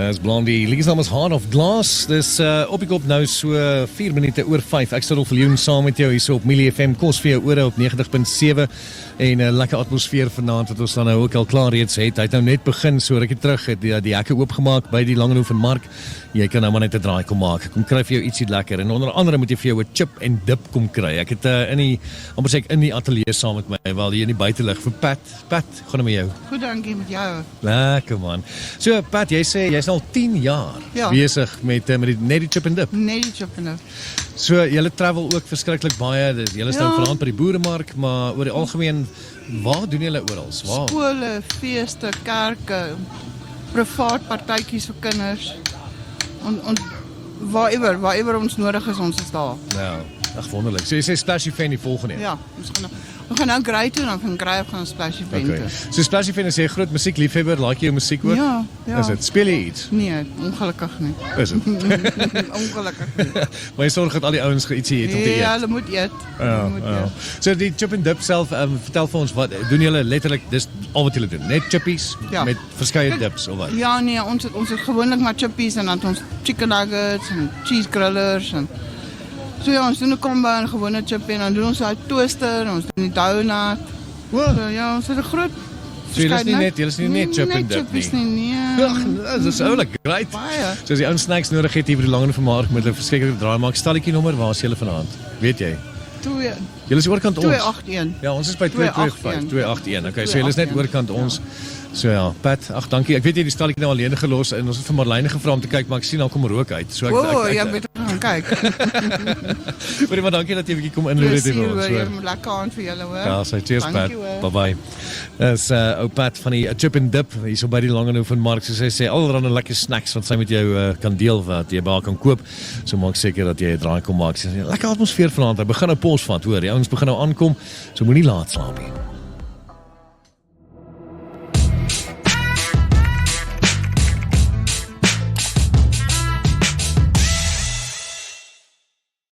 Dis Blondie, liedjie naam is Heart of Glass. Dis op die kop nou so 4 minute oor 5. Ek sê Rolf Viljoen saam met jou hier so op Milie FM, kos vir jou ore op 90.7 en 'n lekker atmosfeer vanaand wat ons dan nou ook al klaar reeds het. Hy het nou net begin so rukkie terug, het die hekke oopgemaak by die Langehoevenmark. Jy kan nou maar net 'n draai kom maak. Kom kry vir jou ietsie lekker en onder andere moet jy vir jou 'n chip en dip kom kry. Ek het amper sê ek in die ateljee saam met my, wel hier in die buitelug vir Pat. Pat, gaan nou met jou. Goed, dankie met jou. Lekker man. So Pat, jy sê jy's al 10 jaar besig met net die chip en dip. Net die chip en dip. So julle travel ook verskriklik baie. Julle is nou vanaand by die boeremark, maar oor die algemeen, waar doen julle oral? Waar? Skole, feeste, kerke, privaat partytjies vir kinders. En waarever ons nodig is, ons is daar. Nou, ag wonderlik. So jy sê Splash Event die volgende een? Ja, we gaan nou Grey toe, dan van Grey gaan Splash Event toe. So Splash Event is jy 'n groot musiekliefhebber, like jy musiek ook? Ja. Is dit? Speel jy iets? Nee, ongelukkig nie. Is dit? Ongelukkig nie. Maar jy sorg dat al die ouens ietsie het om te eet. Ja, hulle moet eet. So die chip and dip self, vertel vir ons, wat doen julle letterlik, dis al wat julle doen? Net chippies met verskeie dips of wat? Ja, nee, ons het gewoonlik maar chippies en dan ons chicken nuggets en cheese grillers en so ja, ons doen 'n combo en gewone chip en dan doen ons daai toaster, ons doen die donut. So ja, ons het 'n groot Julle is nie net chip and dip nie. Nee. Ag, dis oulik, great. Baie. So as jy ouens snacks nodig het hier by die Langehoevenmark met 'n verskeidenheid draai maak, stalletjie nommer, waar is julle vanaand? Weet jy? Julle is oorkant ons. 281. Ja, ons is by 281. Okay, so julle is net oorkant ons. So ja, Pat, ag dankie. Ek weet jy die stalletjie nou alleen gelos en ons het vir Marlene gevra om te kyk, maar ek sien al kom rook uit. So ek ja, beter gaan kyk. Maar dankie dat jy 'n bietjie kom inloer het vir ons. Jy moet lekker aan vir julle, hoor. Ja, so cheers Pat. Bye bye. Dis ou Pat van die chip and dip hier so by die Langehoevenmark. So sy sê allerlei lekker snacks wat sy met jou kan deel wat jy by kan koop. So maak seker dat jy 'n draai kom maak. Sy sê lekker atmosfeer vanaand. Hy begin nou pos vat, hoor. Die ouens begin nou aankom. So moenie laat slaap nie.